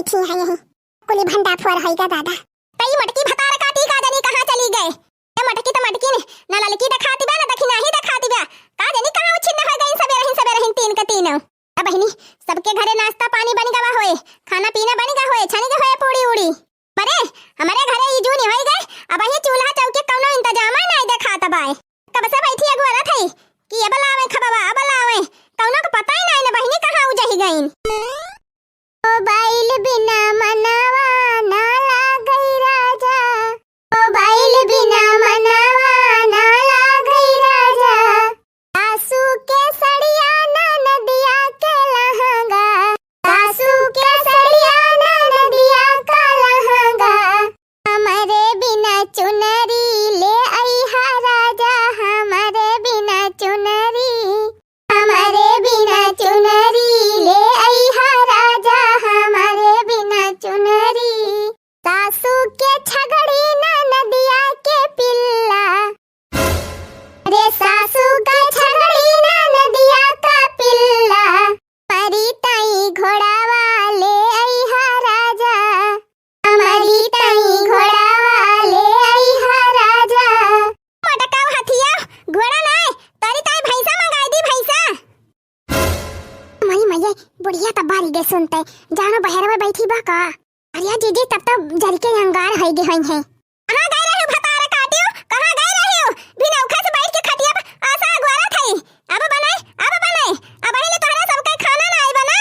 बैठी है यहीं कुली भंडा फोर होइगा दादा। तई मटकी भतार काटी का जानी कहां चली गए। ए मटकी तो मटकी ने ना ललकी दिखाती बा ना दखिना ही दिखाती बा का जानी कहां उछिन हो गई। सबे रहिन तीन का तीन अब बहिनी सबके घरे नाश्ता पानी बन गवा होए, खाना पीना बन गा होए, छनी के होए पूड़ी उड़ी। अरे हमारे घरे ई जूनी होई गए अब ये चूल्हा चौके कौनो इंतजाम नहीं देखात बाय। कब से बैठी अगुआ थई कि ये बलावे खबवा बलावे कौनो को पता ही नहीं ना बहिनी कहां उजही गईन। मोबाइल बिना मनावा ना लागई राजा, मोबाइल बिना मनावा ना लागई राजा। सासू के सड़िया ना नदिया के लहंगा, सासू के सड़िया ना नदिया का लहंगा। हमारे बिना चुनरी ले आईहा राजा, हमारे बिना चुनरी, हमारे बिना चुनरी ले आईहा राजा, हमारे बिना चुनरी। सासू के छगड़ी ना नदिया के पिल्ला, अरे सासू के छगड़ी ना नदिया का पिल्ला। हमारी ताई घोड़ावा ले आईहा राजा, हमारी ताई घोड़ावा ले आईहा राजा। मटकाव हथिया घोड़ा नहीं तारी ताई भैंसा मंगाई दी भैंसा। मई मई बुढ़िया तब बारी गे सुनते जानो बहरवा बैठी बा का। अरे जीजी तब तक जरी के अंगार होई गे होई है। कहां गए रहे हो भतारा काटियो, कहां गए रहे हो बिना उखा से बैठ के खटिया पे आसा अगवारा थई। अब बनाए अब अहिले तोहरा सब के खाना ना आई बना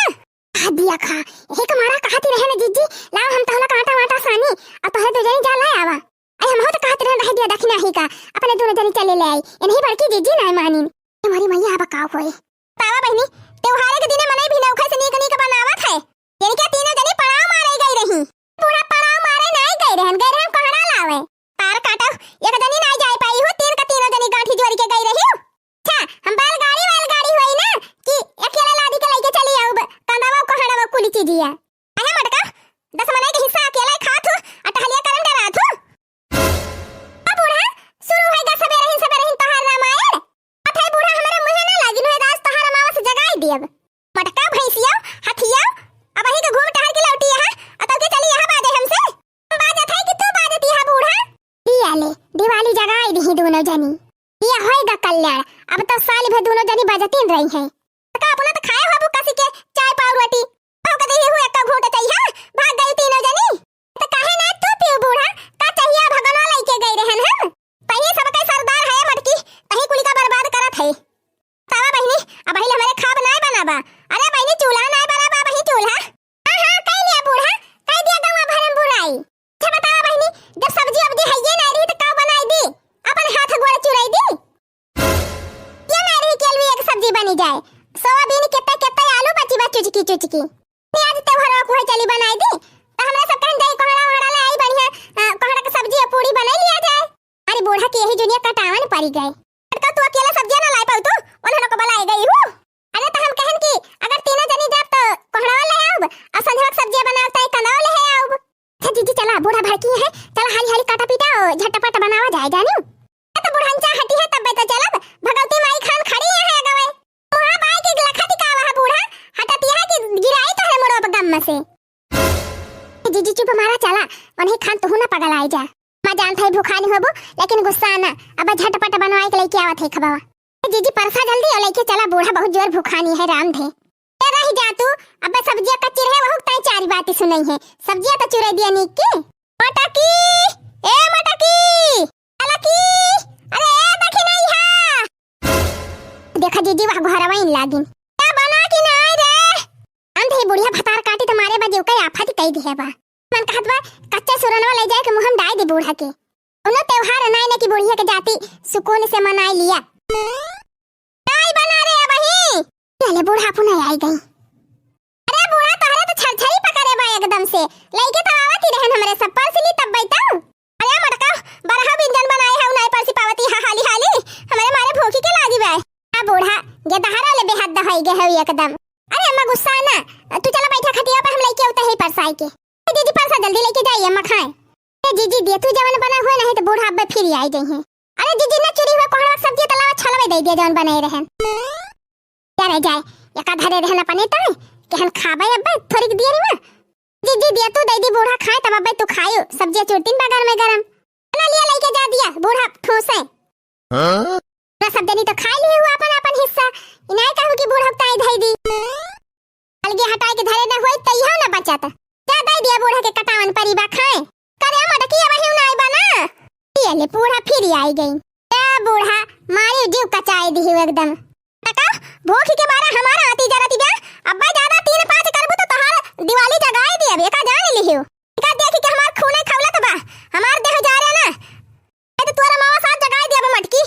खा दिया खा। हे कमारा कहती रहे ना जीजी लाओ हम तोहला कांटा वाटा सानी अब तोहरे तो जनी जा लाए आवा। आई हम हो तो कहत रह दिया दखिना ही का अपने दोनों जनी चले ले आई। ए नहीं बड़की जीजी ना मानिन तुम्हारी मैया अब का होए। तावा बहनी त्योहार के दिने मने भी नौखा से नीक नीक बनावत है। यानी क्या तीनों जनी पड़ाव मारे गई रही, पूरा पड़ाव मारे नहीं गई रहन कहड़ा लावे। तार काटा एक जनी नहीं जाई पाई हो, तीन का तीनों जनी गांठी जोड़ के गई रही हो। अच्छा हम बैलगाड़ी होई ना कि अकेला लादी के लेके चली आऊ कंदावा कहड़ावा कुली चीजिया। अहे मटका 10 मने के हिस्सा अकेला ही खात हो अटहलिया करन डरात हो। अब बूढ़ा शुरू होई गा सबे रहिन तोहार रामायण। अथई बूढ़ा हमरे मुंह ना लागिन होय दास तोहार मावा से जगाई दियब। मटका भैंसिया हथिया अब ही के घूम टहल के लौटी यहां अतल के चली यहां बाजे हमसे। बाजत है कि तू बाजती है बूढ़ा। दिया ले दिवाली जगाई दी दोनों जनी ये होएगा कल्याण। अब तो साल भर दोनों जनी बाजतीन रही हैं। का अपना तो खाए हो बुका सी के चाय पाव रोटी हो कदे ही हुए का घोट चाहिए भाग गई तीनों जनी। तो काहे ना तू पियो बूढ़ा का चाहिए भगवान लेके गई रहन हम पहिले सब के सरदार है मटकी तही कुली का बर्बाद करत है। तावा बहिनी अब ही हमारे खाब नहीं बनाबा। अरे बहिनी चूल्हा नहीं बनाबा बहिनी चूल्हा। हां कह लिया बूढ़ा कह दिया गवा भरम बुराई। अच्छा बतावा बहिनी जब सब्जी अब है ये नहीं रही तो का बनाई दी अपन हाथ गोड़ चुराई दी। ये नहीं रही केलवी एक सब्जी बनी जाए सोयाबीन केते आलू बची चुचकी प्याज त्योहार को है चली बनाई दी तो हमरा सब कहन जाई कोहड़ा ले आई बढ़िया कोहड़ा के सब्जी पूरी बनाई लिया जाए। अरे बूढ़ा के यही दुनिया कटावन पड़ी गए। तो तू अकेला सब्जी ना लाई पाऊ तो उन्होंने को बुलाई गई हूं। अरे तो हम कहन कि अगर तीनों जनी जाब तो कोहड़ा ले आऊब और संध्या सब्जी बनावता है कंदाव ले आऊब। अच्छा जीजी चला बूढ़ा भड़की है चला हाली काटा पीटा झटपट बनावा जाए जानू। तो बुढ़ांचा हटी है तब तो चलब भगवती माई खान खड़ी है गवे वहां बाई के लखती का वहां बूढ़ा हटती है कि गिराई तो है मोरो गम में से। जीजी चुप मारा चला उन्हें खान तो ना पगल आई जा। मैं जानता है भूखा नहीं होबो लेकिन गुस्सा ना अब झटपट बनवाए के लेके आवत है खबावा। जीजी परसा जल्दी और लेके चला बूढ़ा बहुत जोर भूखा नहीं है राम थे। ए रही जा तू अब सब्जियां कच्ची रहे वह ताई चार बातें सुनई है सब्जियां तो चुरा दिया नीक के। मटकी ए मटकी अलकी अरे ए देखी नहीं है देखा जीजी वह घरवा इन लागिन क्या बना कि नहीं रे। अंधे बुढ़िया भतार काटी तुम्हारे बाजे कई आफत कई दी है बा मन कहत बा कच्चा सुरनवा ले जाए के मुंह डाई दे बूढ़ा के उनो त्योहार नहीं कि बुढ़िया के जाति सुकून से मनाई लिया। नहीं बना रे अब ही चले बूढ़ा पुनः आई गई। अरे बूढ़ा तोहरे तो छरछरी पकड़े बा एकदम से लेके तो आवत ही रहन हमरे सब पर सिली तब बैठा। अरे मटका बरहा व्यंजन बनाए है नहीं पर सिपावती हाली हमारे मारे भूखी के लागी बा। आ बूढ़ा ये दहारा ले बेहद होई गे है एकदम। अरे अम्मा गुस्सा ना तू चला बैठा खटिया पे हम लेके उते ही परसाई के दीदी परसा जल्दी लेके जाइए अम्मा खाए। ए जीजी दे तू जवन बना हुए नहीं तो बूढ़ा अब फिर आई गई है। अरे जीजी ने चुरी हुआ कोहड़ा सब्जी तलावा छलवे दे दिया जवन बनाए रहन क्या रह जाए एका धरे रहना पने तो कि हम खाबे अब थोड़ी दिया री में जी जी दिया तू दे दी बूढ़ा खाए तब अब्बे तू खायो सब्जी चुरतीन बगल में गरम ना लिया लेके जा दिया बूढ़ा ठूसे ना सब देनी तो खा लिए हुआ अपन अपन हिस्सा इनाय कहू कि बूढ़ा ताई धई दी अलगे हटाए के धरे ना होई तइहा ना बचत जा दे दिया बूढ़ा के कटावन परिबा खाए करे मटकी वही ना आइबा ना ये ले बूढ़ा फिर आई गई ए बूढ़ा मारी जीव कचाई दी एकदम टका भूख के बारे हमारा आती जरती बे अब्बा ज्यादा 3-5 करबू तो तोहार दिवाली जगाई दी अब एका जान लिहियो का देखी के हमार खूने खवलत बा हमार देह जा रे ना ए तो तोरा मावा साथ जगाई दी अब मटकी